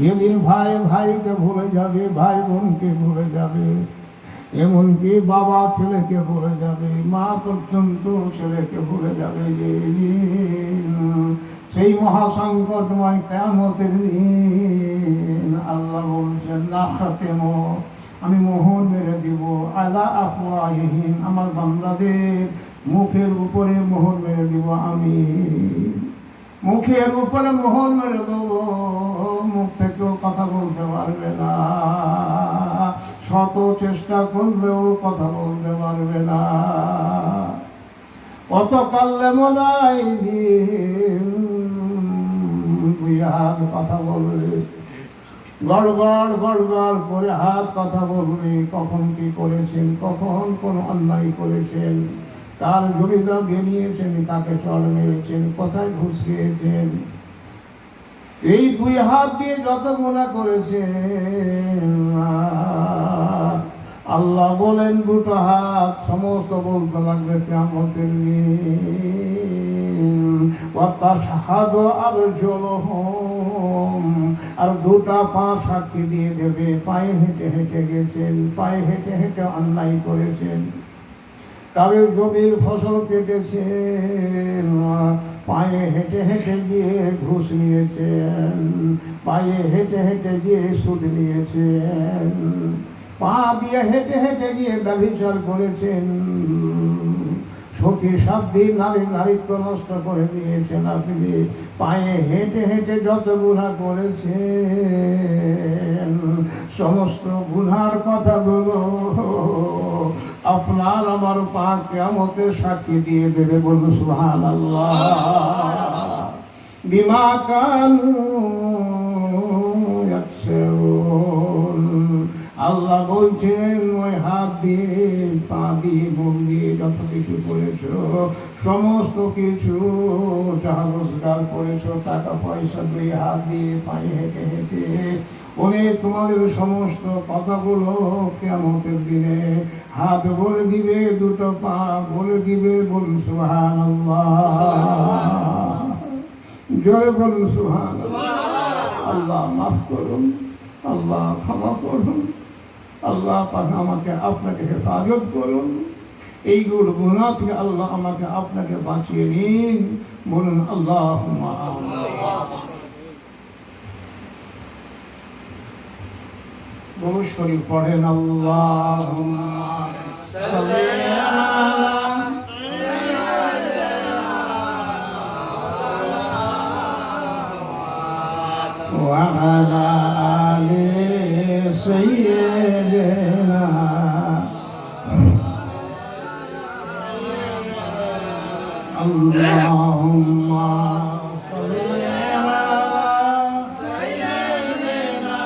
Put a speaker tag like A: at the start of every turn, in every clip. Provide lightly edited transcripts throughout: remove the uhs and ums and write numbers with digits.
A: যেদিন ভাই ভাইকে ভুলে যাবে, ভাই বোনকে ভুলে যাবে, এমনকি বাবা ছেলেকে ভুলে যাবে, মা পর্যন্ত ছেলেকে ভুলে যাবে, যে সেই মহাসংকটময় কিয়ামতের দিন আল্লাহ বলছেন লাখাতেমো, আমি মোহর মেরে দিব আলা আফওয়াহিহিম, আমার বান্দাদের মুখের উপরে মোহর মেরে দিব, আমি মুখের উপরে মোহর মেরে দেব, মুখ থেকেও কথা বলতে পারবে না, শত চেষ্টা করলেও কথা বলতে পারবে না। অত কাল্লে মলাই দুই হাত কথা বলবে, গড়গড় গড়গড় করে হাত কথা বলবে, কখন কি করেছেন, কখন কোন অন্যায় করেছেন, কার জমিদা বেরিয়েছেন, কাকে চড় মেরেছেন, কোথায় ঘুষ খেয়েছেন। এই দুই হাত দিয়ে যত গুনাহ করেছেন, আল্লাহ বলেন দুটো হাত সমস্ত বলতে লাগবে কিয়ামতের দিন, ওয়াতাশহাদু আরজুলুহুম, আর দুটা পা সাক্ষী দিয়ে দেবে, পায়ে হেঁটে হেঁটে গেছেন, পায়ে হেঁটে হেঁটে অন্যায় করেছেন, কারো জমির ফসল কেটেছেন, পায়ে হেঁটে হেঁটে গিয়ে ঘুষ নিয়েছেন, পায়ে হেঁটে হেঁটে গিয়ে সুদ নিয়েছেন, পা দিয়ে হেঁটে হেঁটে গিয়ে ব্যভিচার করেছেন, সতী সাধ্যি নারীত্ব নষ্ট করে দিয়েছেন আপনি, পায়ে হেঁটে হেঁটে যত গুনাহ করেছেন, সমস্ত গুনার কথাগুলো আপনার আমার পা কিয়ামতে সাক্ষী দিয়ে দেবে। বলুন সুবহানাল্লাহ। বিমা কানু ইয়াকসিবুন, আল্লাহ বলছেন ওই হাত দিয়ে, পা দিয়ে, মুখ দিয়ে যত কিছু করেছো, সমস্ত কিছু যা রোজগার করেছো, টাকা পয়সা দিয়ে, হাত দিয়ে, পায়ে হেঁটে হেঁটে, ওরে তোমাদের সমস্ত কথাগুলো কিয়ামতের দিনে হাত বলে দিবে, দুটো পা বলে দিবে। বলুন সুবহানাল্লাহ, জয় বলুন সুবহানাল্লাহ। আল্লাহ মাফ করুন, আল্লাহ ক্ষমা করুন, আল্লাহ পাক আমাকে আপনাকে হেফাজত করুন, এইগুলো গুনাহ থেকে আল্লাহ আমাকে আপনাকে বাঁচিয়ে নিন। বলুন আল্লাহুম্মা আমিন। দরুদ শরীফ পড়েন। আল্লাহুম্মা সাল্লি আলা ওয়া আলা আলি সাইয়্যিদিনা আল্লাহুম্মা সাল্লি আলা সাইয়্যিদিনা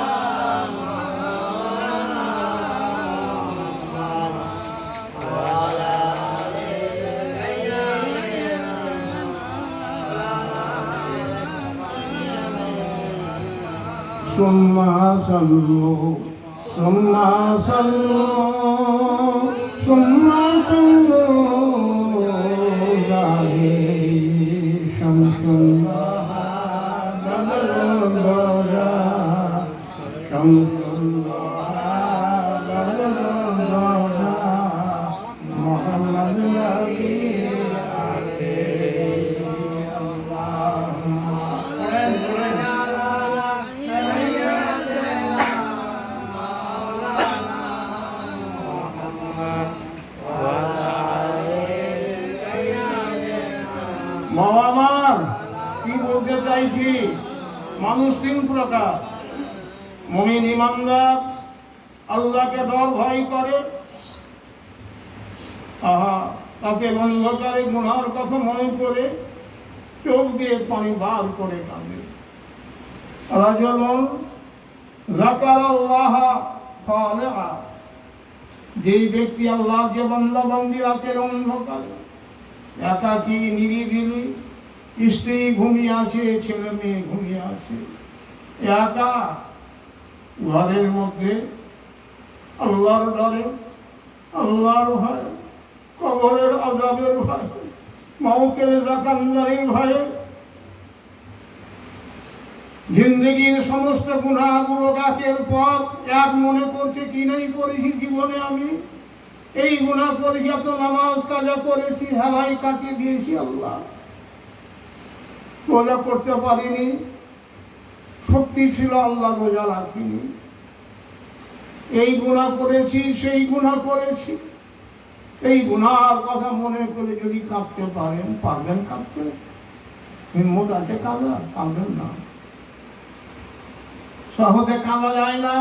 A: ওয়া আলা আলি সাইয়্যিদিনা সুম্মা সাল্লু সুম্মা সাল্লু সুম্মা সাল্লু শামসুল্লাহ বদরুদ্দোজা শামসুল্লাহ বদরুদ্দোজা মুহাম্মদ নবী আখির আল্লাহুম্মা সাল্লি আলা সাইয়্যিদিনা মাওলানা মুহাম্মদ ওয়া আলা আলি সাইয়্যিদিনা। আমার কি বলতে চাইছি, মানুষ তিন প্রকার। মুমিন ইমানদার, আল্লাহকে ডর ভয় করে, রাতের অন্ধকারে গুনার কথা মনে করে চোখ দিয়ে পানি বার করে কাঁদে। রাজুলুন যাকারাল্লাহ খালিআ, যেই ব্যক্তি আল্লাহ যে বান্দা বান্দি রাতের অন্ধকারে একাকী নিরিবিলি, স্ত্রী ঘুমিয়ে আছে, ছেলে মেয়ে ঘুমিয়ে আছে, একা ঘরের মধ্যে আল্লাহর ডরে, আল্লাহর ভয়, কবরের আযাবের ভয়, মওতের জাকান্দারির ভয়ে জিন্দগির সমস্ত গুনাহগুলো একের পর এক মনে করছে কি নাই করেছি জীবনে আমি, এই গুনাহ করেছি, এত নামাজ কাজা করেছি, হেলাই কাটিয়ে দিয়েছি আল্লাহ, রোজা করতে পারিনি, শক্তি ছিল আল্লাহ রোজা রাখিনি, এই গুনাহ করেছি সেই গুনাহ করেছি। এই গুনাহর কথা মনে করে যদি কাঁদতে পারেন, পারবেন কাঁদতে? হিম্মত আছে কাঁদা? কাঁদবেন না, সহজে কাঁদা যায় না।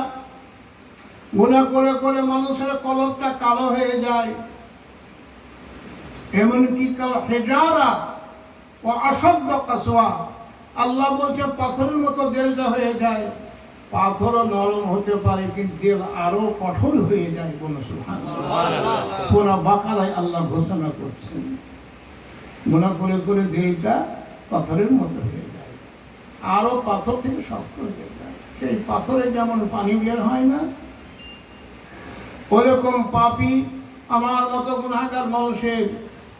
A: গুনাহ করে করে মানুষের কলবটা কালো হয়ে যায়, এমনকি হেজারা ও অসদ্য কাসওয়া, আল্লাহ বলছে পাথরের মতো দিলটা হয়ে যায়। পাথরও নরম হতে পারে কিন্তু দিল আরো কঠোর হয়ে যায়। কোন সূরা বাকারায় আল্লাহ ঘোষণা করছেন গুনাহ করে করে দিলটা পাথরের মতো হয়ে যায়, আরো পাথর থেকে শক্ত হয়ে যায়। সেই পাথরে যেমন পানি বের হয় না, ওইরকম পাপী আমার মতো গুনাহগার মানুষের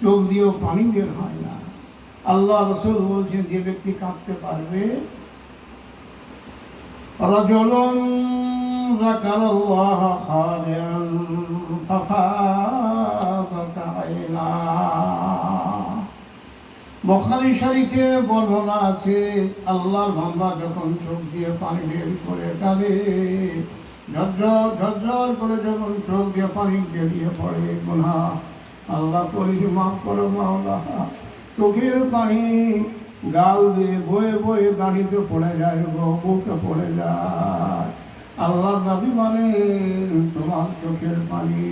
A: চোখ দিয়েও পানি বের হয় না। আল্লাহ রাসূল বলছেন যে ব্যক্তি কাঁদতে পারবে, রাজুলুন যাকারাল্লাহ খালিয়ান ফাফাদাত আইনা। বুখারী শরীফে বর্ণনা আছে, আল্লাহর বান্দা যখন চোখ দিয়ে পানি বের করে কাঁদে, ঝরঝর ঝরঝর করে যখন চোখ দিয়ে পানি বেরিয়ে পড়ে, গুনাহ আল্লাহ করেছি মাফ করো মাওলা, চোখের পানি গাল দিয়ে বয়ে বয়ে দাঁড়িতে পড়ে যায়, বুকে পড়ে যায়। আল্লাহর নবী বলেন তোমার চোখের পানি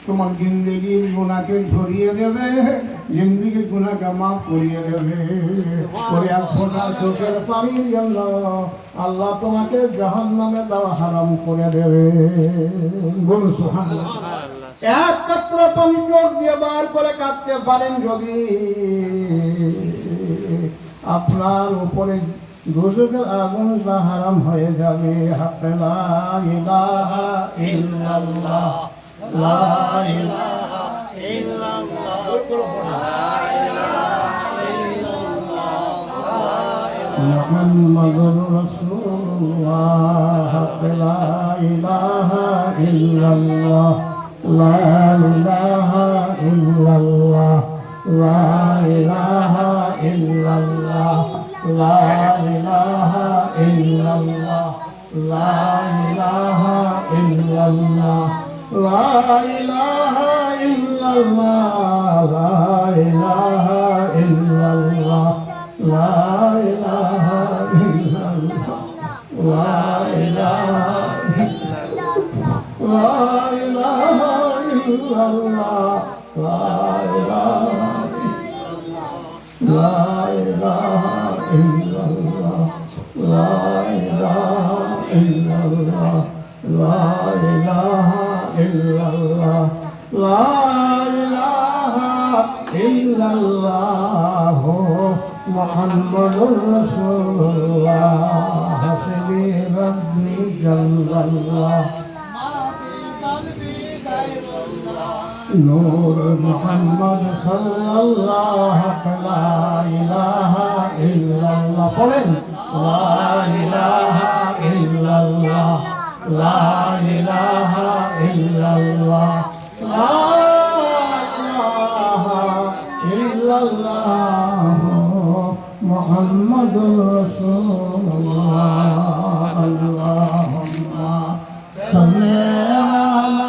A: তোমার জিন্দগির গুনাহকে ঝরিয়ে দেবে, জিন্দগির গুনাহকে মাফ করিয়ে দেবে। ওই এক ফোঁটা চোখের পানির জন্য আল্লাহ তোমাকে জাহান্নামে দেওয়া হারাম করে দেবে। বলুন সুবহানাল্লাহ। এক কাতরা পানি চোখ দিয়ে বার করে কাঁদতে পারেন যদি, আপনার উপরে দোজখের আগুন হারাম হয়ে যাবে। হাক্কে লা ইলাহা ইল্লাল্লাহ, লা ইলাহা ইল্লাল্লাহ, লা ইলাহা ইল্লাল্লাহ, মুহাম্মাদুর রাসূলুল্লাহ। হাক্কে লা ইলাহা ইল্লাল্লাহ, লা ইলাহা ইল্লাল্লাহ, লা ইলাহা ইল্লাল্লাহ, লা ইলাহা ইল্লাল্লাহ, লা ইলাহা ইল্লাল্লাহ, লা ইলাহা ইল্লাল্লাহ, লা ইলাহা ইল্লাল্লাহ, লা ইলাহা ইল্লাল্লাহ, লা ইলাহা ইল্লাল্লাহ, লা ইলাহা ইল্লাল্লাহ, লা ইলাহা ইল্লাল্লাহ, লা ইলাহা ইল্লাল্লাহ, লা ইলাহা ইল্লাল্লাহ, মুহাম্মাদুর রাসূলুল্লাহ। হাসবি রাব্বি জাল্লাল্লাহ, নূর মুহাম্মদ সাল্লাল্লাহু লা ইলাহা ইল্লাল্লাহ। পড়েন লা ইলাহা ইল্লাল্লাহ, লা ইলাহা ইল্লাল্লাহ, লা ইলাহা ইল্লাল্লাহ, মুহাম্মাদুর রাসূলুল্লাহ। আল্লাহুম্মা সাল্লি আলা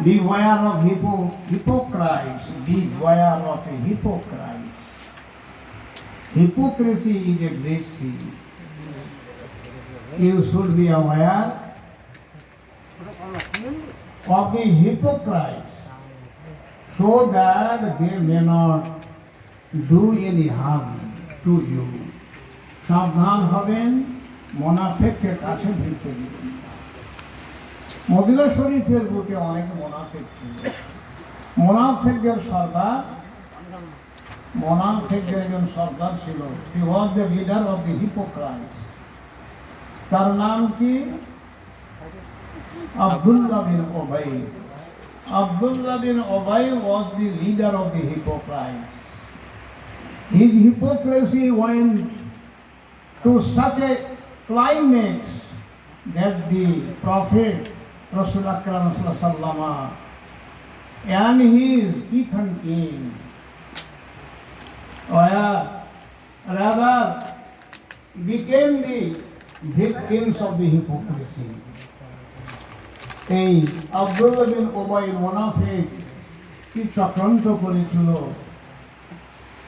A: Beware of hypocrites. Beware of a hypocrite. Hypocrisy is a great sin. You should be aware of the hypocrites so that they may not do any harm to you. সাবধান হবেন, মুনাফিকের কাছে ভিড়তে দিবেন। মদিনা শরীফের বুকে অনেক মুনাফিক ছিল। মুনাফিকদের সর্দার মোনাফিকদের একজন সর্দার ছিল। He was the leader of the hypocrites. তার নাম কি? আব্দুল্লাহ বিন উবাই। Abdullah bin Ubay was the leader of the hypocrites. His hypocrisy went to such a climax that the Prophet Rasulullah and his Ethan king were rather became the victims of the hypocrisy. এই আব্দুল্লাহ বিন উবাই মুনাফিক কি চক্রান্ত করেছিল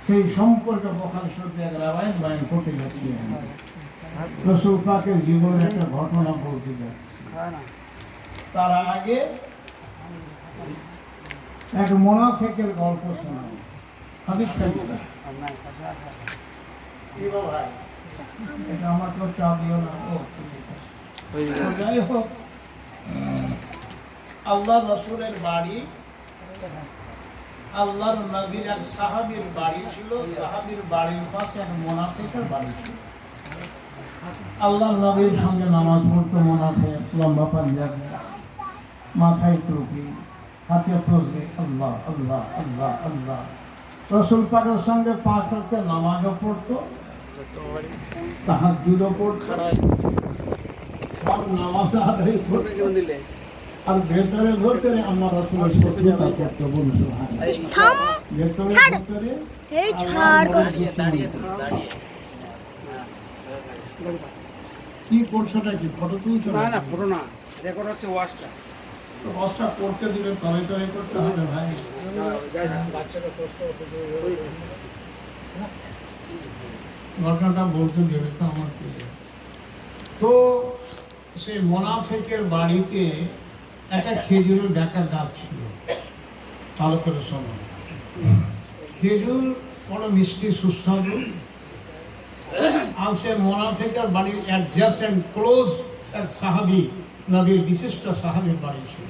A: সেই সম্পর্কে বুখারী শরীফে এক রাওয়ায়াত বয়ান করতে যাচ্ছি। রাসূল পাকের জীবনের একটা ঘটনা বলতে যাচ্ছি। তার আগে এক মুনাফিকের গল্প শোনাই। হাদিস শরীফ ভাই এটা আমার তো চা দিও না। যাই হোক, আল্লাহর রাসূলের বাড়ি, আল্লাহর নবীর এক সাহাবীর বাড়ি ছিল। সাহাবীর বাড়ির পাশে এক মুনাফিকের বাড়ি ছিল। আল্লাহর নবীর সঙ্গে নামাজ পড়তো মুনাফিক, লম্বা পাঞ্জাবি, মাথায় টুপি, হাতে তসবিহ, আল্লাহ আল্লাহ আল্লাহ আল্লাহ। রাসূল পাকের সঙ্গে 5 ওয়াক্ত নামাজও পড়তো, তাহাজ্জুদও পড়তো, সব নামাজ আদায় করতো। আর ভেতরে ভেতরে আমার রাসূলের শত্রুতা করতে বলছো। ভেতরে ভেতরে এই ছাড় কি করছোটা কি? ফটো তুলছো? না না, ফটো না, রেকর্ড হচ্ছে ওয়াজটা। তো ওয়াজটা করতে দিলে তবে তবে করতে হবে ভাই। বাচ্চাটা কষ্ট হতে ঘটনাটা বলতে দেবে তো আমার কি। তো সেই মুনাফিকের বাড়িতে একটা খেজুরের ডাকার গাছ ছিল। ভালো করে শোনো, খেজুর বড় মিষ্টি সুস্বাদু। আর সে মুনাফিকের বাড়ির অ্যাডজাসেন্ট ক্লোজ এক সাহাবী, নবীর বিশিষ্ট সাহাবীর বাড়ি ছিল।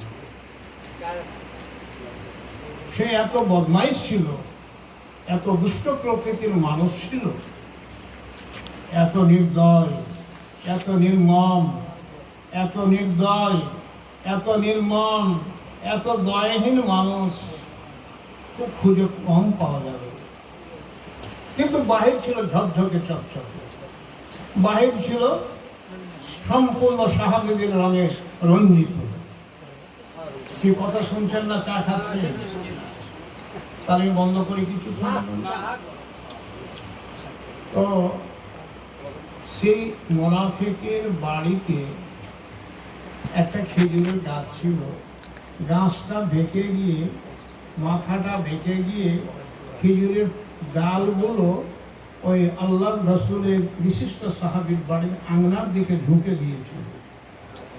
A: সে এত বদমাইশ ছিল, এত দুষ্ট প্রকৃতির মানুষ ছিল, এত নির্দয়, এত নির্মম, এত নির্দয়, এত নির্মম, এত দয়াহীন মানুষ খুব খুঁজে কম পাওয়া যাবে। কিন্তু বাহির ছিল ঝকঝকে চকচকে, বাহির ছিল সম্পূর্ণ সাহাবীদের রঙে রঞ্জিত। কি কথা শুনছেন না? চা খাচ্ছেন? তাহলে বন্ধ করে কিছু। তো সেই মুনাফিকের বাড়িতে একটা খেজুরের গাছ ছিল। গাছটা বেঁকে গিয়ে, মাথাটা বেঁকে গিয়ে খেজুরের ডালগুলো ওই আল্লাহর রাসূলের বিশিষ্ট সাহাবীর বাড়ির আঙনার দিকে ঢুকে গিয়েছিল।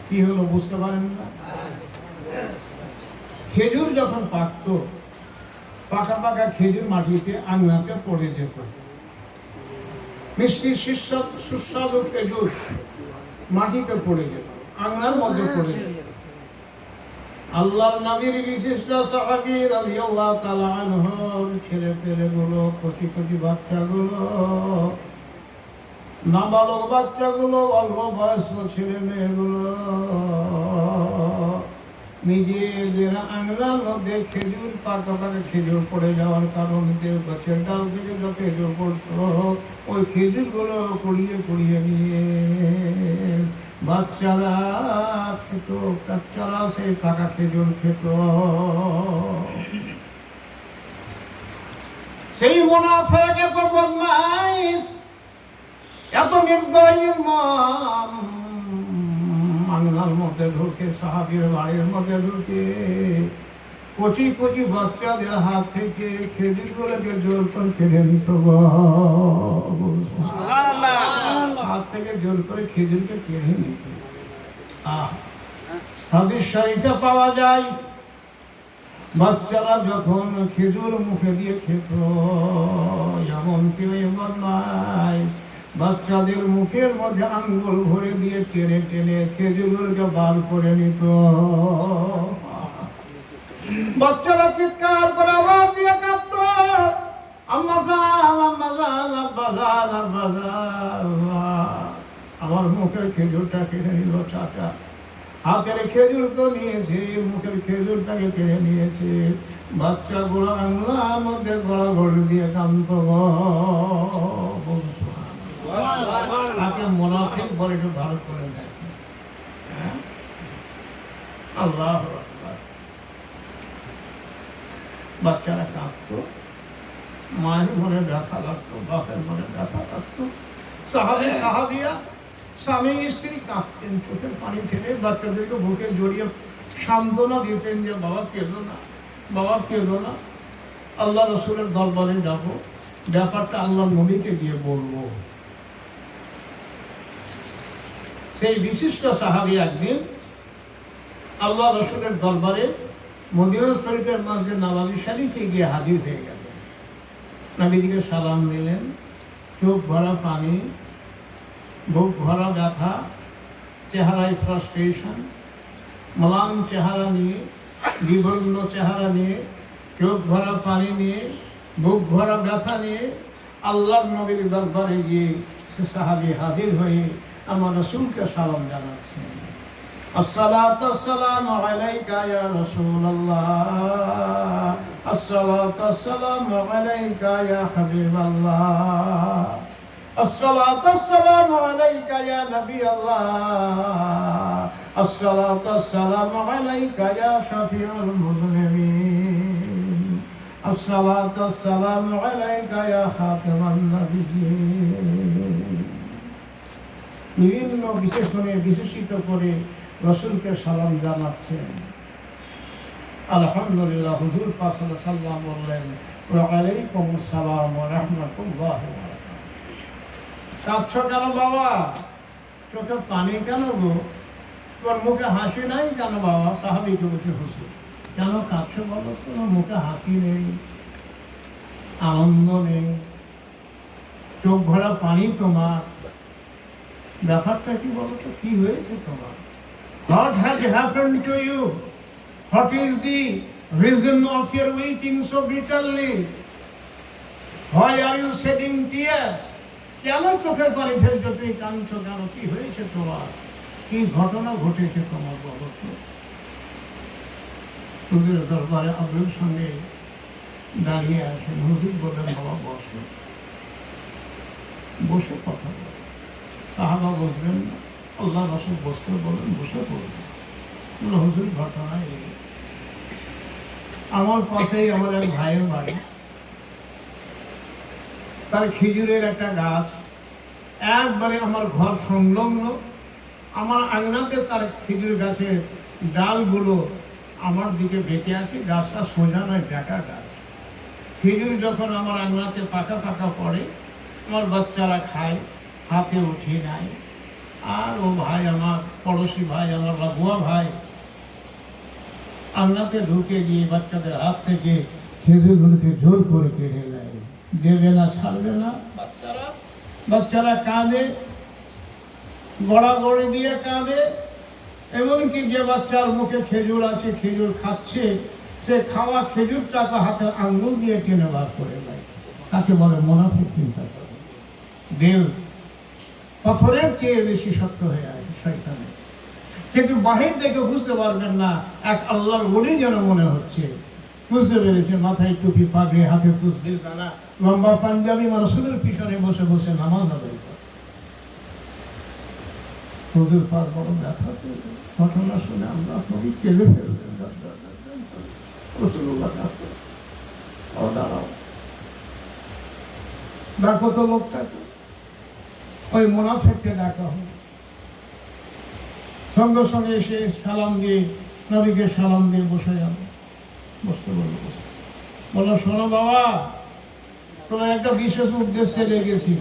A: কি হলো বুঝতে পারেন না? খেজুর যখন পাকতো, পাকা পাকা খেজুর মাটিতে আঙনাতে পড়ে যেত। মিষ্টি সুস্বাদু খেজুর মাটিতে পড়ে যেত, আঙনার মধ্যে পড়ে যেত। আল্লাহর নবীর বিশিষ্ট সাহাবী রাদিয়াল্লাহু তাআলা আনহুর ছেলে পেলেগুলো, কোটি কোটি বাচ্চাগুলো, নাবালক বাচ্চাগুলো, অল্প বয়স্ক ছেলে মেয়েগুলো নিজেদের আঙনার মধ্যে খেজুর, পাকা পাকা খেজুর পড়ে যাওয়ার কারণে গাছের ডাল থেকে যত খেজুর পড়তো, ওই খেজুরগুলো কুড়িয়ে কুড়িয়ে নিয়ে বাচ্চারা খেত, বাচ্চারা সেই পাকা খেজুর খেত। সেই মুনাফিক এত বদমাইশ, এত নির্দয়, নির্মম, আঙনার মধ্যে ঢুকে, সাহাবীর বাড়ির মধ্যে ঢুকে কচি কচি বাচ্চাদের হাত থেকে খেজুরগুলোকে জোর করে কেড়ে নিত। হাত থেকে জোর করে খেজুরকে কেড়ে নিত। হাদিস শরীফে পাওয়া যায়, বাচ্চারা যখন খেজুর মুখে দিয়ে খেত, এমনকি ওই বদমাইশ বাচ্চাদের মুখের মধ্যে আঙ্গুল ভরে দিয়ে টেনে টেনে খেজুরকে বার করে নিত। বাচ্চারা চিৎকার করে আওয়াজ দিয়ে কাঁদত, আম্মা জান, আম্মা জান, আব্বা জান, আব্বা জান, আমার মুখের খেজুরটা কেড়ে নিল চাচা। হাতের খেজুর তো নিয়েছে, মুখের খেজুরটাকে কেড়ে নিয়েছে। বাচ্চাগুলো আংলার মধ্যে গড়াগড়ি দিয়ে কান্ত। তাকে মুনাফিক বলে একটু ভালো করে দেখে। আল্লাহ আকবার। বাচ্চারা কাঁদতো, মায়ের মনে ব্যথা লাগতো, বাপের মনে ব্যথা লাগতো। সাহাবিয়া স্বামী স্ত্রী কাঁদতেন, চোখের পানি ফেলে বাচ্চাদেরকে বুকে জড়িয়ে সান্ত্বনা দিতেন যে বাবা কেঁদো না, বাবা কেঁদো না, আল্লাহ রসুলের দরবারে যাবো, ব্যাপারটা আল্লাহ নবীকে গিয়ে বলবো। সেই বিশিষ্ট সাহাবী একদিন আল্লাহ রসুলের দরবারে মদিনা শরীফের মসজিদ নববী শরীফে গিয়ে হাজির হয়ে গেলেন। নবীজিকে সালাম দিলেন, চোখ ভরা পানি, বুক ভরা ব্যথা, চেহারায় ফ্রাস্ট্রেশন, ম্লান চেহারা নিয়ে, বিবর্ণ চেহারা নিয়ে, চোখ ভরা পানি নিয়ে, বুক ভরা ব্যথা নিয়ে আল্লাহর নবীর দরবারে গিয়ে সে সাহাবী হাজির হয়ে আমার রাসূলকে সালাম জানাচ্ছেন। আসসালাতু আসসালামু আলাইকা ইয়া রাসূলুল্লাহ, আসসালাতু আসসালামু আলাইকা ইয়া হাবিবাল্লাহ, আসসালাতু আসসালামু আলাইকা ইয়া নবিয়াল্লাহ, আসসালাতু আসসালামু আলাইকা ইয়া শাফিউল মুযনিবিন, আসসালাতু আসসালামু আলাইকা ইয়া খাতামান নাবিয়্যিন। বিভিন্ন বিশেষণে বিশেষিত করে রসুলকে সালাম জানাচ্ছেন। আলহামদুলিল্লাহ, হুজুর পাক সাল্লাল্লাহু আলাইহি ওয়াসাল্লাম বললেন, ওয়া আলাইকুমুস সালাম ওয়া রাহমাতুল্লাহি ওয়া বারাকাতুহু। কাঁদছো কেন বাবা? চোখে পানি কেন গো? তোমার মুখে হাসি নাই কেন বাবা? সাহাবীকে বলছে, হুজুর কেন কাঁদছো বলো? তোমার মুখে হাসি নেই, আনন্দ নেই, চোখ ভরা পানি তোমার, ব্যাপারটা কি বলো তো? কি হয়েছে তোমার? What has happened to you? What is the reason of your weeping so bitterly? Why are you shedding tears? কেন চোখের পানি ফেলছো? তুমি কাঁদছো কেন? কি হয়েছে তোমার? কি ঘটনা ঘটেছে তোমার বলো তো? হুজুর দরবারে আব্দুল সঙ্গে দাঁড়িয়ে আছেন। হুজুর বললেন, বাবা বসো, বসে কথা বলো। সাহাবা বসবেন না, আল্লাহ রাসূল বসতে বলেন, বসে পড়বেন। হুজুর ঘটনা এই, আমার পাশেই আমার এক ভাইয়ের বাড়ি, তার খেজুরের একটা গাছ একবারে আমার ঘর সংলগ্ন। আমার আঙনাতে তার খেজুর গাছের ডালগুলো আমার দিকে বেঁকে আছে। গাছটা সোজা নয়, বেঁকা গাছ। খেজুর যখন আমার আঙনাতে পাকা পাকা পড়ে, আমার বাচ্চারা খায়, হাতে উঠিয়ে নেয়। আর ও ভাই আমার, পড়োশি ভাই আমার, বুয়া ভাই, আঙনাতে ঢুকে গিয়ে বাচ্চাদের হাত থেকে খেজুরগুলোকে জোর করে কেড়ে নেয়, দেবে না, ছাড়বে না। বাচ্চারা কাঁদে, গড়াগড়ি দিয়ে কাঁদে। এমনকি যে বাচ্চার মুখে খেজুর আছে, খেজুর খাচ্ছে, সে খাওয়া খেজুরটাকে হাতের আঙ্গুল দিয়ে টেনে বার করে নেয়। তাকে বলে মুনাফিক চিন্তা করে। দেল পাথরের চেয়ে বেশি শক্ত হয়ে আছে শয়তানে। কিন্তু বাহির থেকে বুঝতে পারবেন না, এক আল্লাহর ওলি যেন মনে হচ্ছে। বুঝতে পেরেছে, মাথায় টুপি, পাগড়ি, হাতে তসবিহ দানা, লম্বা পাঞ্জাবি, রাসূলের পিছনে বসে বসে নামাজ আদায় করে। হুজুর পাক বড় ব্যথা পেলেন। ঘটনা শুনে আল্লাহ নবী কেঁদে ফেললেন। রাসূলুল্লাহ দাঁড়াও, ডাকো তো লোকটাকে। ওই মুনাফিককে ডাকা হল। সঙ্গে সঙ্গে এসে সালাম দিয়ে, নবীকে সালাম দিয়ে বসে গেল। বসতে বলল, বললো, শোনো বাবা, তোমার একটা বিশেষ উদ্দেশ্যে লেগেছি।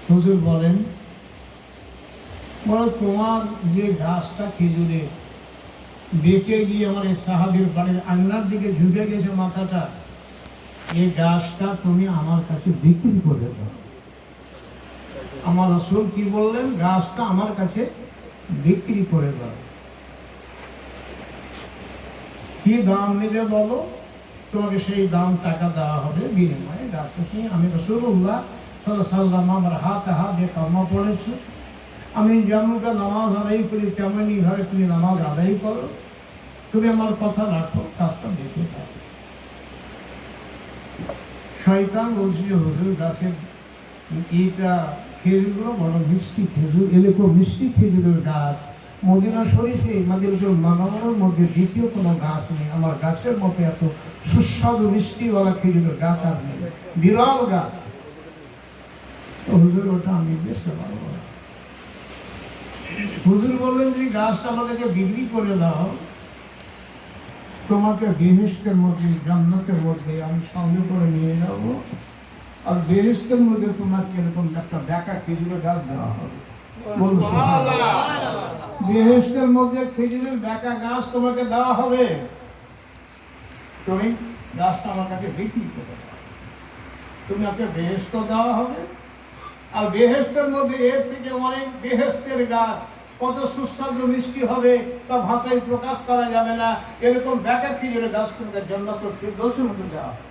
A: হুজুর বলেন। বলো, তোমার যে গাছটা খেজুরে বেঁকে গিয়ে আমার এই সাহাবীর বাড়ির আঙনার দিকে ঝুঁকে গেছে মাথাটা, এই গাছটা তুমি আমার কাছে বিক্রি করে দাও। আমার রাসূল কি বললেন? গাছটা আমার কাছে বিক্রি করে দাও। কি দাম নেবে বলো? তোমাকে সেই দাম টাকা দেওয়া হবে বিনিময়ে গাছটা নিয়ে। আমি রাসূলুল্লাহ সাল্লাল্লাহু আলাইহি ওয়াসাল্লাম আমার হাতে হাত দিয়ে কলমা পড়েছি। আমি যেমনটা নামাজ আদায় করি তেমনই ভাবে তুমি নামাজ আদায় করো, তুমি আমার কথা রাখো, কাজটা দেখে থাকো। শয়তান বলছি যে হুজুর গাছের এইটা খেজুরগুলো বড় মিষ্টি খেজুর, এরকম মিষ্টি খেজুরের গাছ মদিনা শরীফে মাদিনাতুল মুনাওয়ারার মধ্যে দ্বিতীয় কোনো গাছ নেই। আমার গাছের মতো এত সুস্বাদু মিষ্টিওয়ালা খেজুরের গাছ আর নেই, বিরল গাছ। হুজুর ওটা আমি বেচতে পারবো না। হুজুর বললেন যে গাছটা আমাকে বিক্রি করে দাও, তোমাকে বেহেশতের মধ্যে জান্নাতের মধ্যে আমি সঙ্গে করে নিয়ে যাব, আর বেহেশতের মধ্যে তোমাকে এরকম একটা বেকা খেজুরের গাছ দেওয়া হবে। বেহেশতের মধ্যে খেজুরের বেকা গাছ তোমাকে দেওয়া হবে, তুমি গাছটা আমার কাছে বিক্রি করে দাও, তুমি আমাকে বেহেশত দেওয়া হবে। আর বেহেশতের মধ্যে এর থেকে অনেক বেহেশতের গাছ কত সুস্বাদু মিষ্টি হবে তা ভাষায় প্রকাশ করা যাবে না, এরকম বেকা খেজুরের গাছ তোমাকে জান্নাতুল ফিরদৌসের মধ্যে দেওয়া হবে।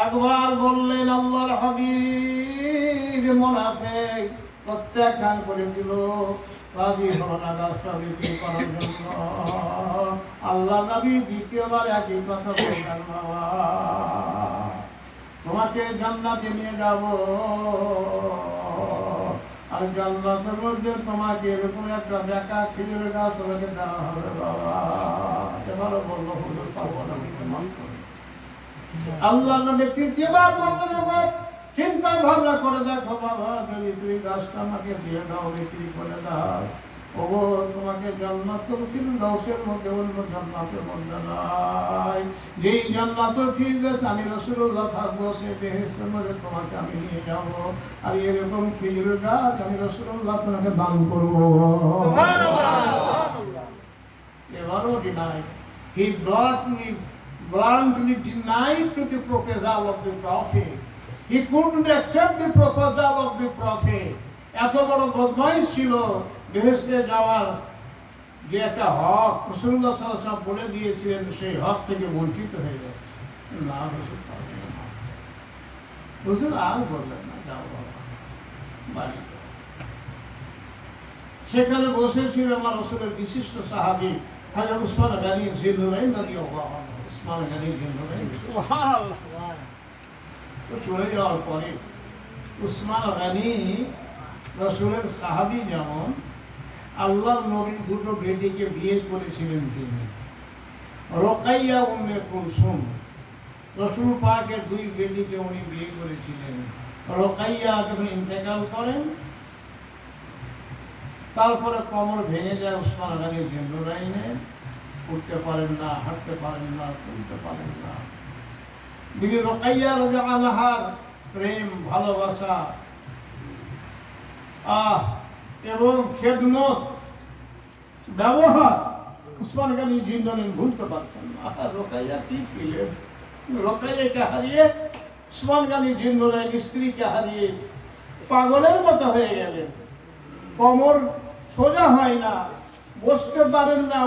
A: একবার বললেন আল্লাহর হাবিব, মুনাফিক প্রত্যাখ্যান করে দিল, রাজি হলো না গাছটা বিক্রি করার জন্য। আল্লাহ নবী দ্বিতীয়বার একই কথা বললেন, বাবা তোমাকে জান্নাতে নিয়ে যাব, আর জান্নাতের মধ্যে তোমাকে এরকম একটা বেকা খেজুরের গাছ তোমাকে দেওয়া হবে। বাবা এবারও বললো হুজুর পাবো না, আল্লাহ নবী তৃতীয়বার বললেন, চিন্তা ভাবনা করে দেখো বাবা, যদি তুমি গাছটা আমাকে দিয়ে দাও, বিক্রি করে দাও, ওগো তোমাকে জান্নাতুল ফিরদাউসের মধ্যে অন্য জান্নাতের মধ্যে নাই, যেই জান্নাতুল ফিরদাউস আমি রাসূলুল্লাহ থাকবো, সেই বেহেশতের মধ্যে তোমাকে আমি নিয়ে যাব, আর এরকম খেজুরের গাছ আমি রাসূলুল্লাহ তোমাকে দান করবো। এবারও deny, he bluntly denied to the proposal of the prophet. He couldn't accept the proposal of the prophet. এত বড় বদমাইশ ছিল, বেহেশতে যাওয়ার যে একটা হক রাসূলুল্লাহ সাল্লাল্লাহু আলাইহি ওয়াসাল্লাম বলে দিয়েছিলেন, সেই হক থেকে বঞ্চিত হয়ে যাচ্ছে। না হুজুর আর বললেন না, যাও বাবা বাড়ি। সেখানে বসেছিল আমার রাসূলের বিশিষ্ট সাহাবী হযরত উসমান গনি জিন্নুরাইন রাদিয়াল্লাহু আনহু। উসমান গনি জিন্নুরাইন সুবহানাল্লাহ। তো চলে যাওয়ার পরে উসমান গনি রাসূলের সাহাবী, যেমন আল্লাহর নবীর দুটো বেটিকে বিয়ে করেছিলেন তিনি, রোকাইয়া উম্মে কুলসুম। রাসূল পাকের দুই বেটিকে উনি বিয়ে করেছিলেন। রোকাইয়া যখন ইন্তেকাল করেন, তারপরে কোমর ভেঙে যায় উসমান গনি জিন্নুরাইনের, উঠতে পারেন না, হাঁটতে পারেন না, চলতে পারেন না। বিবি রোকাইয়া রাদিয়াল্লাহু আনহার প্রেম, ভালোবাসা এবং খেদমত, ব্যবহার উসমান গনি জিন্নুরাইন ভুলতে পারছেন না। রোকাইয়া কি ছিলেন, রোকাইয়াকে হারিয়ে উসমান গনি জিন্নুরাইন স্ত্রীকে হারিয়ে পাগলের মতো হয়ে গেলেন। কোমর সোজা হয় না, বসতে পারেন না,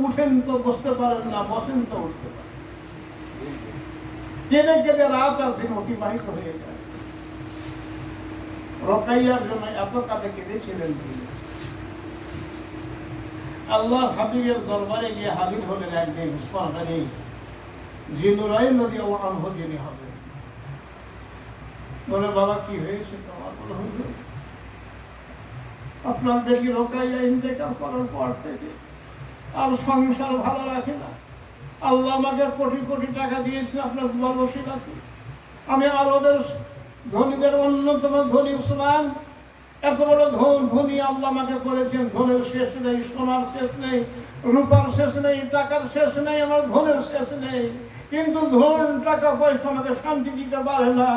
A: উঠেন তো বসতে পারেন না, বসেন তো উঠতে পারেন। কেঁদে কেঁদে রাত আর দিন অতিবাহিত হয়ে যায়। রোকাইয়ার জন্য এত কাঁদে কেঁদেছিলেন তিনি। আল্লাহর হাবিবের দরবারে গিয়ে হাজির হলেন একদিন উসমান গনি জিন্নুরাইন রাদিয়াল্লাহু আনহু, যিনি হবে। বলে বাবা কি হয়েছে তোমার? বলে হুজুর আপনার বেটি রোকাইয়া ইন্তেকাল করার পর থেকে আর সংসার ভালো রাখে না। আল্লাহ আমাকে কোটি কোটি টাকা দিয়েছে আপনার দুয়ার ওসিলাতে। আমি আরবের ধনীদের অন্যতম ধনী উসমান, এত বড় ধনী আল্লাহ আমাকে করেছেন। ধনের শেষ নেই, সোনার শেষ নেই, রূপার শেষ নেই, টাকার শেষ নেই, আমার ধনের শেষ নেই। কিন্তু ধন টাকা পয়সা আমাকে শান্তি দিতে পারে না।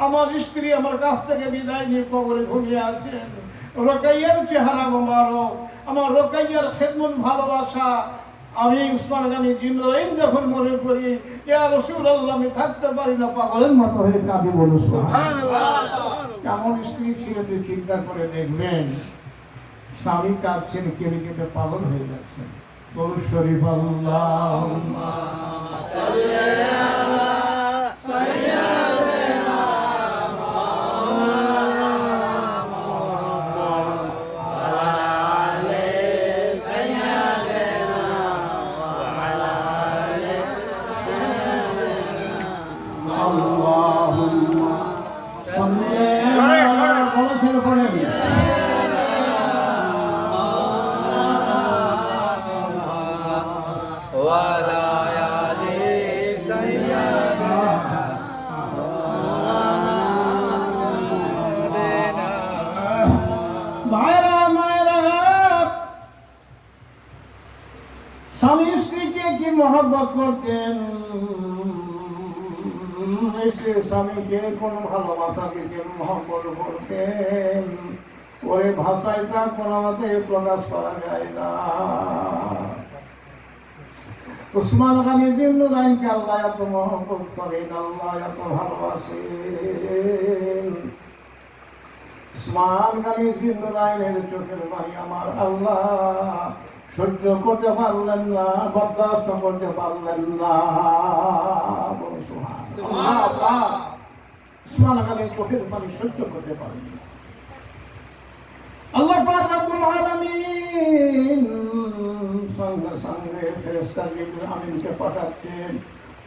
A: আমার স্ত্রী আমার কাছ থেকে বিদায় নিয়ে কবরে ঘুমিয়ে আছেন। রোকাইয়ার চেহারা মোবারক, আমার রোকাইয়ার খেদমত, ভালোবাসা আমি উসমান গনি জিন্নুরাইন যখন মনে করি, ইয়া রাসূলুল্লাহ আমি থাকতে পারি না, পাগলের মতো হয়ে কাঁদি। বলো সুবহানাল্লাহ। কেমন স্ত্রী ছিল তুই চিন্তা করে দেখবেন। স্বামী কাঁদছেন, কেঁদে কেঁদে পাগল হয়ে যাচ্ছেন। দরুদ শরীফ আল্লাহুম্মা সাল্লি আলা সাইয়্যিদিনা স্বামী স্ত্রীকে কি মহব্বত করতেন, স্ত্রী স্বামীকে কোন ভালোবাসা দিতেন, মহব্বত করতেন, ওই ভাষায় তা কোনো মতে প্রকাশ করা যায় না। উসমান গনি জিন্নুরাইনকে আল্লাহ এত মহব্বত করেন, আল্লাহ এত ভালোবাসেন। উসমান গনি জিন্নুরাইনের চোখের পানি আমার আল্লাহ সহ্য করতে পারলেন না, বরদাস্ত করতে পারলেন না। উসমান গনির চোখের পানি সহ্য করতে পারলেন না। আল্লাহ পাক রব্বুল আলামিন সঙ্গে সঙ্গে ফেরেশতা জিবরিল আমিনকে পাঠাচ্ছেন,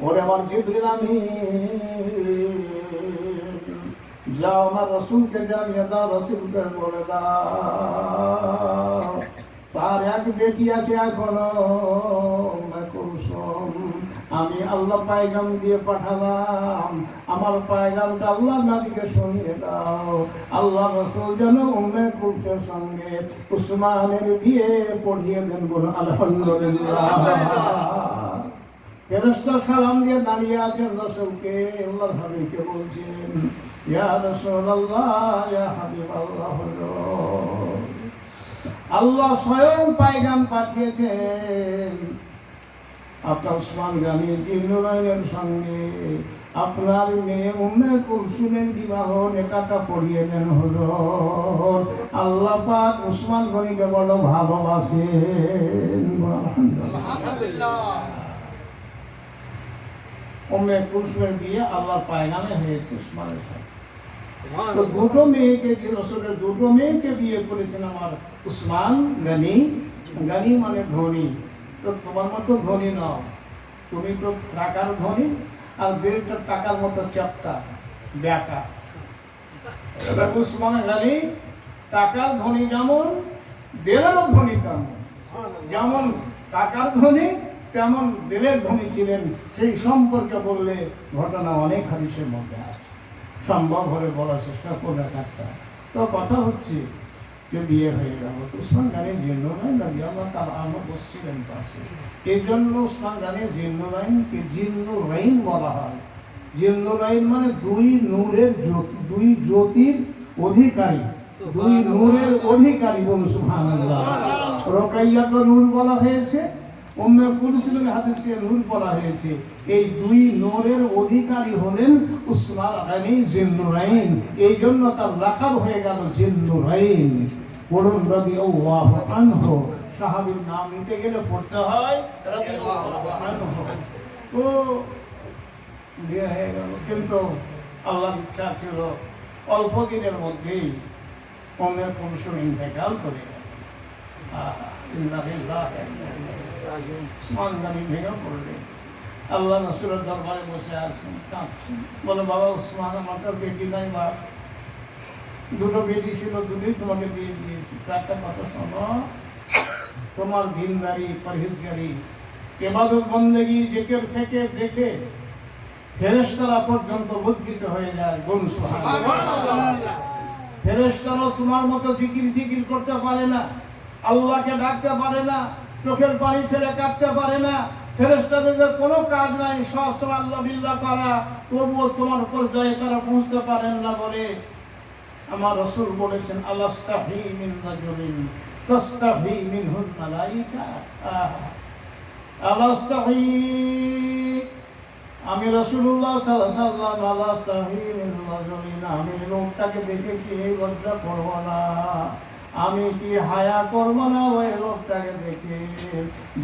A: ওরে আমার জিবরিল আমিন যাও আমার রাসূলকে জানিয়ে দাও, রাসূলকে বলে দাও তার এক বেটি আছে এখনো কুলসুম, আমি আল্লাহ পায়গাম দিয়ে পাঠালাম, আমার পায়গামটা আল্লাহ নবীকে শুনিয়ে দাও, আল্লাহ রাসূল যেন উম্মে কুলসুমের সঙ্গে উসমানের বিয়ে পড়িয়ে দেন। বলো আলহামদুলিল্লাহ। ফেরেশতা সালাম দিয়ে দাঁড়িয়ে আছেন রাসূলকে, আল্লাহর হাবিবকে বলছেন, ইয়া রাসূলুল্লাহ, ইয়া হাবিবাল্লাহ, আল্লাহ স্বয়ং পায়গাম পাঠিয়েছেন আপনার উসমান গনি জিন্নুরাইনের সঙ্গে আপনার মেয়ে উম্মে কুলসুমের বিবাহ নেকাটা পড়িয়ে দেন হলো। আল্লাহ পাক উসমান গনিকে বড় ভালোবাসেন। উম্মে কুলসুমের বিয়ে আল্লাহর পায়গামে হয়েছে উসমানের সাথে। তো দুটো মেয়েকে রাসূলের দুটো মেয়েকে বিয়ে করেছেন আমার উসমান গনি। গনি মানে ধনী। তো তোমার মতো ধনী নাও, তুমি তো টাকার ধনী, আর দেড়টা টাকার মতো চ্যাপ্টা ব্যাকা। উসমান গনি টাকার ধনী যেমন, দেলেরও ধনী তেমন, যেমন টাকার ধনী তেমন দেলের ধনী ছিলেন। সেই সম্পর্কে বললে ঘটনা অনেক হাদিসের মধ্যে আছে, সম্ভব হলে বলার চেষ্টা করবে একটা। তো কথা হচ্ছে যে বিয়ে হয়ে গেল, উসমান গনি জিন্নুরাইন রাদিয়াল্লাহু তাআলা আনহু বসছিলেন পাশে। এই জন্য উসমান গনি জিন্নুরাইনকে জিন্নুরাইন বলা হয়। জিন্নুরাইন মানে দুই নূরের জ্যোতি, দুই জ্যোতির অধিকারী, দুই নূরের অধিকারী। বলুন সুবহানাল্লাহ। রোকাইয়াকে নূর বলা হয়েছে, উম্মে কুলসুমের হাদিসে নূর বলা হয়েছে। এই দুই নূরের অধিকারী হলেন উসমান গনি জিন্নুরাইন, এই জন্য তার লাকাব হয়ে গেল জিন্নুরাইন। পড়ুন রাদিয়াল্লাহু আনহু। সাহাবীর নাম নিতে গেলে পড়তে হয় রাদিয়াল্লাহু আনহু। ও বিয়ে হয়ে গেল, কিন্তু আল্লাহর ইচ্ছা ছিল অল্প দিনের মধ্যেই উম্মে কুলসুম ইন্তেকাল করে গেল। উসমান গনি ভেঙে পড়লেন, আল্লাহ রাসূলের দরবারে বসে আছেন, কাঁদছেন। বলে, বাবা উসমান, আমার তো বেটি নাই বাপ, দুটো বেটি ছিল, দুটোই তোমাকে দিয়ে দিয়েছি। একটা কথা শোনো, তোমার দিনদারি পরহেজগারি ইবাদত বন্দেগী জিকির থেকে দেখে ফেরেশতারা পর্যন্ত লজ্জিত হয়ে যায়। বলুন সুবহানাল্লাহ। ফেরেশতারাও তোমার মতো জিকির করতে পারে না, আল্লাহকে ডাকতে পারে না, চোখের পানি ফেলে কাঁদতে পারে না। ফেরেশতাদের কোনো কাজ নাই সবসময় আল্লাহ বিল্লাহ করা, তবুও তোমার উপর জয় তারা পৌঁছতে পারেন না বলে আমার রাসূল বলেছেন, আলাস্তাহি মিন রাজুলিন তাস্তাহি মিনহুল মালাইকা। আলাস্তাহি, আমি রাসূলুল্লাহ সাল্লাল্লাহু আলাইহি ওয়াসাল্লাম, আলাস্তাহি মিন রাজুলিন, আমি লোকটাকে দেখে কি লজ্জা করব না? আমি কি হায়া করব না ওই লোকটাকে দেখে?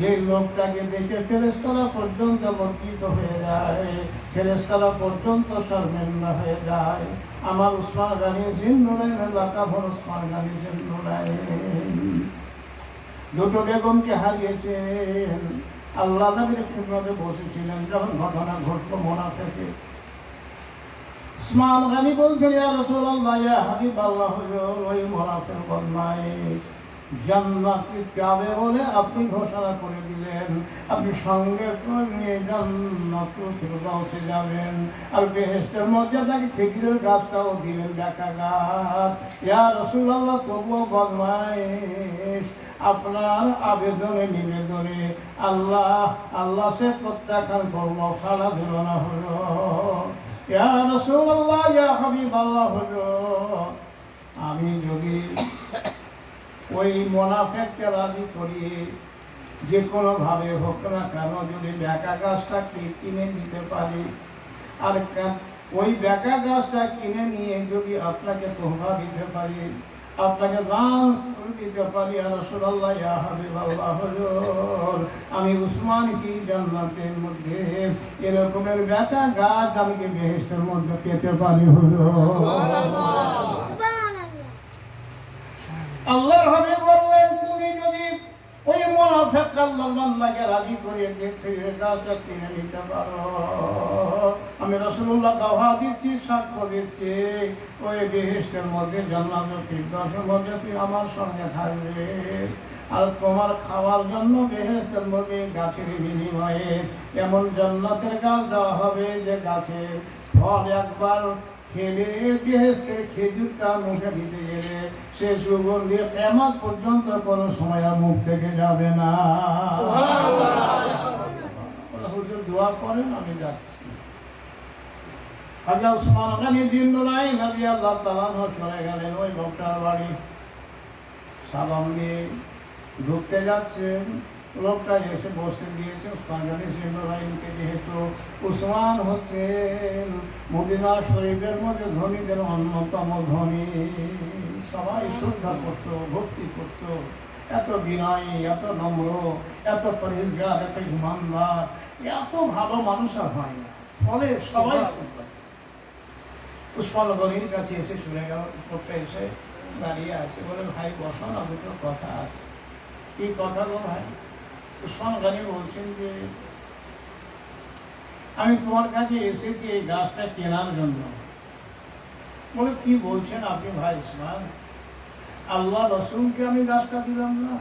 A: যে লোকটাকে দেখে ফেরেশতারা পর্যন্ত লজ্জিত হয়ে যায়, ফেরেশতারা পর্যন্ত শর্মিন্দা হয়ে যায়। আমার উসমান গনি জিন্নুরাইন এলাকা ভর উসমান গনি জিন্নুরাইন দুটো বেগমকে হারিয়েছেন। আল্লাহ নবীর খিদমতে বসেছিলেন, যখন ঘটনা ঘটল মুনাফিকে উসমান গনি বলছেন, ইয়া রাসূলুল্লাহ, ইয়া হাবিবাল্লাহ, ওই মুনাফিক বদমাইশ জান্নাতে যাবে বলে আপনি ঘোষণা করে দিলেন, আপনি সঙ্গে করে নিয়ে জান্নাতুল ফিরদাউসে যাবেন, আর বেহেশতের মধ্যে তাকে খেজুরের গাছটাও দিলেন, দেখা গাছ। ইয়া রাসূলুল্লাহ, তবুও বদমাইশ আপনার আবেদনে নিবেদনে আল্লাহ সে প্রত্যাখ্যান করলো, সাড়া দিল না হলো। ইয়া রাসূলুল্লাহ, ইয়া হাবিবাল্লাহ, হলো আমি যদি ওই মুনাফিককে রাজি করি, যে কোনোভাবে হোক না কেন, যদি বেকা গাছটা কিনে দিতে পারি, আর ওই বেকা গাছটা কিনে নিয়ে যদি আপনাকে তোহফা দিতে পারি, আপনাকে দান করে দিতে পারি, আর রাসূলুল্লাহ, ইয়া হাবিবাল্লাহ, হুজুর আমি উসমান কি জান্নাতের মধ্যে এরকমের বেকা গাছ আমি কি বেহেশতের মধ্যে পেতে পারি? হুজুর আল্লাহর হাবিব বললেন, তুমি যদি ওই মুনাফিক আল্লাহর বান্দাকে রাজি করে খেজুরের গাছটা কিনে নিতে পারো, আমি রাসূলুল্লাহ দাওয়া দিচ্ছি, সাক্ষ্য দিচ্ছি, ওই বেহেশতের মধ্যে জান্নাতুল ফিরদাউসের মধ্যে তুই আমার সঙ্গে থাকবে, আর তোমার খাওয়ার জন্য বেহেশতের মধ্যে গাছের বিনিময়ে এমন জান্নাতের গাছ দেওয়া হবে যে গাছের ফল একবার খেলে বেহেশতের খেজুরটা মুখে দিতে গেলে সে সুগন্ধি কিয়ামত পর্যন্ত কোনো সময় আর মুখ থেকে যাবে না। হুজুর দোয়া করেন, আমি যাচ্ছি। হযরত উসমান গনি জিন্নুরাইন রাদিয়াল্লাহু তাআলা চলে গেলেন ওই লোকটার বাড়ি, সালাম দিয়ে ঢুকতে যাচ্ছেন, লোকটা এসে বসে দিয়েছে উসমান গনি জিন্নুরাইনকে। যেহেতু উসমান হচ্ছেন মদিনা শরীফের মধ্যে ধনীদের অন্যতম ধনী, সবাই শ্রদ্ধা করত, ভক্তি করত, এত বিনয়ী, এত নম্র, এত পরহেজগার, এত ইমানদার, এত ভালো মানুষ আর হয় না, ফলে সবাই উসমান গনির কাছে এসে শুনে গেল। লোকটা এসে দাঁড়িয়ে আছে, বলে ভাই বসো না, দুটো কথা আছে। কি কথা গো ভাই? উসমান গনি বলছেন যে আমি তোমার কাছে এসেছি এই গাছটা কেনার জন্য। বলে কি বলছেন আপনি ভাই উসমান? আল্লাহ রসুলকে আমি গাছটা দিলাম না?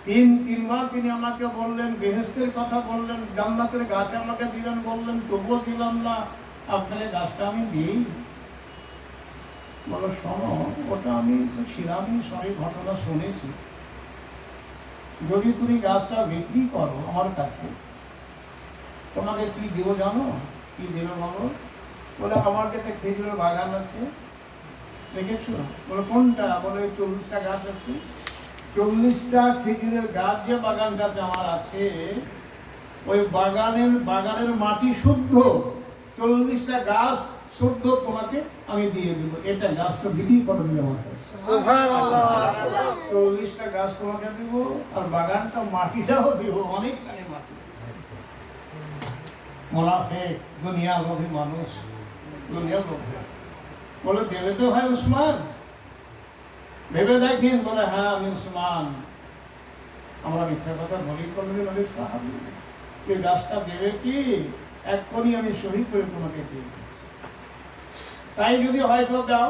A: তিনবার তিনি আমাকে বললেন, বেহেশতের কথা বললেন, জান্নাতের গাছ আমাকে দিবেন বললেন, তবুও দিলাম না, আপনাকে গাছটা আমি দিই? বলো শোনো, ওটা আমি তো ছিলামই, সবই ঘটনা শুনেছি। যদি তুমি গাছটা বিক্রি করো আমার কাছে, তোমাকে কি দেবো জানো? কি দেবে বলো? বলে আমার যেটা খেজুরের বাগান আছে, দেখেছো? বলে কোনটা? বলে 40টা গাছ আছে। 40টা খেজুরের গাছ যে বাগানটাতে আমার আছে, ওই বাগানের মাটি শুদ্ধ, 40টা গাছ শুদ্ধ তোমাকে আমি দিয়ে দেব। এটা গাছটা বিক্রি করে দিলে আমাকে, 40টা গাছ তোমাকে দিব, আর বাগানটা মাটিটাও দিব, অনেকখানি মাটি। মুনাফিক, দুনিয়ার লোভী মানুষ, দুনিয়ার লোভী। বলে দেবে তো ভাই উসমান? ভেবে দেখেন। বলে হ্যাঁ আমি উসমান। আমরা মিথ্যা কথা বলি কোনদিন? অনেক সাহাবী এই গাছটা দেবে কি? এক্ষুনি আমি সহি করে তোমাকে দিই। তাই যদি হয়তো দাও,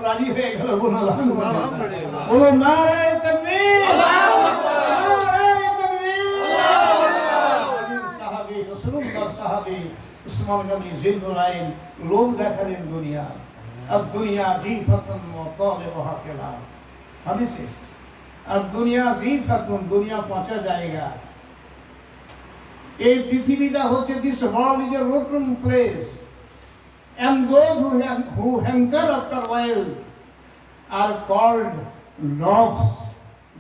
A: রাজি হয়ে গেল। বলো নারায়ে তাকবীর, নারায়ে তাকবীর। সাহাবী, রাসূলুল্লাহ সাহাবী উসমান গনি জিন্নুরাইন লোক দেখালেন দুনিয়া। আর দুনিয়া জিফাতুন ওয়া তালিবুহা কিলাম। হাদিসে আর দুনিয়া জিফাতুন, দুনিয়া পচা জায়গা। এই পৃথিবীটা হচ্ছে, this world is a rotten place, and those who hanker after wealth are called dogs.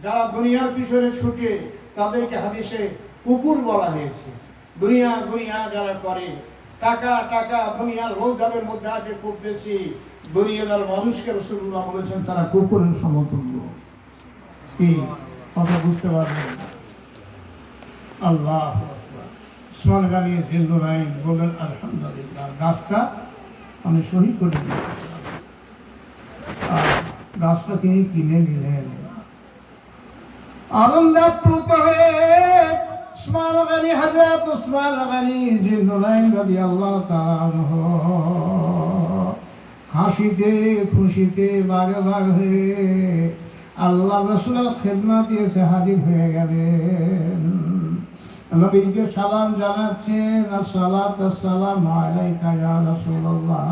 A: যারা দুনিয়ার পিছনে ছুটে তাদেরকে হাদিসে কুকুর বলা হয়েছে। দুনিয়া যারা করে, টাকা দুনিয়ার লোক যাদের মধ্যে আছে খুব বেশি, দুনিয়াদার মানুষকে রাসূলুল্লাহ বলেছেন তারা কুকুরের সমতুল্য। কি কথা বুঝতে পারবেন? আল্লাহ উসমান গনি জিন্নারাইন বলেন আলহামদুলিল্লাহ, গাছটা আমি শহীদ করে দিয়েছি। আর গাছটা তিনি কিনে নিলেন। আনন্দে আপ্লুত হয়ে উসমান গনি, হযরত উসমান গনি জিন্নারাইন রাদিয়াল্লাহু তাআলা আনহু হাসিতে খুশিতে বাগে বাগ হয়ে আল্লাহ রাসূলের খেদমতে এসে হাজির হয়ে গেলেন। নবীকে সালাম জানাচ্ছেন, আসসালাতু আসসালামু আলাইকা ইয়া রাসূলুল্লাহ,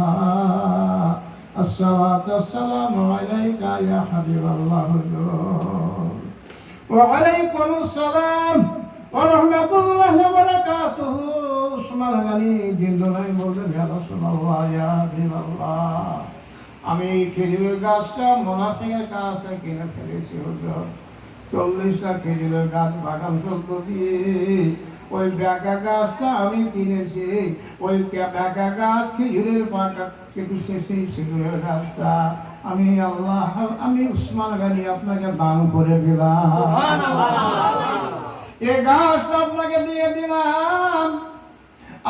A: আসসালাতু আসসালামু আলাইকা ইয়া হাবিবাল্লাহ, ওয়া আলাইকুমুস সালাম ওয়া রাহমাতুল্লাহি ওয়া বারাকাতুহু। উসমান গনি জিন্নারাইন বললেন, ইয়া রাসূলুল্লাহ, ইয়া হাবিবাল্লাহ, আমি এই খেজুরের গাছটা মুনাফিকের কাছে কিনে ফেলেছি হুজুর। 40টা খেজুরের গাছ বাগান শুল্ক দিয়ে ওই ব্যাকা গাছটা আমি কিনেছি। ওই ব্যাকা গাছ খেজুরের পাকা কেটে সেই খেজুরের গাছটা আমি আল্লাহ, আমি উসমান গনি আপনাকে দান করে দিলাম। এই গাছটা আপনাকে দিয়ে দিলাম।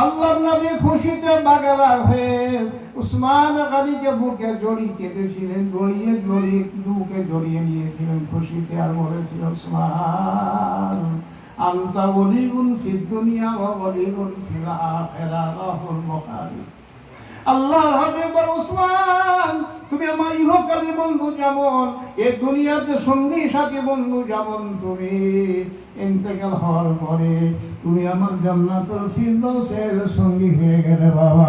A: আল্লাহর নবী খুশিতে বাগেরা হয়ে উসমান গনিকে বুকে জড়িয়ে কেঁদেছিলেন, জড়িয়ে বুকে জড়িয়ে নিয়েছিলেন খুশিতে, আর বলেছিলেন, উসমান আনতা ওয়ালিউন ফিদ দুনিয়া ওয়া ওয়ালিউন ফিল আখিরাহ, রাহুল বুখারী। আল্লাহর হাবিব উসমান, তুমি আমার ইহকালের বন্ধু যেমন, এই দুনিয়াতে সঙ্গী সাথী বন্ধু যেমন, তুমি ইন্তেকাল হওয়ার পরে তুমি আমার জান্নাতুল ফিরদৌসের সঙ্গী হয়ে গেলে বাবা।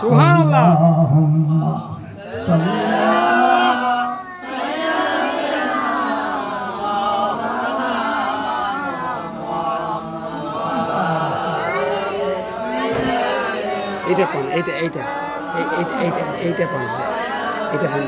B: সুবহানাল্লাহ।
A: আল্লাহুম্মা সাল্লি
B: এইটা পান, এইটা এইটা এইটা এইটা এইটা পান, এইটা পান।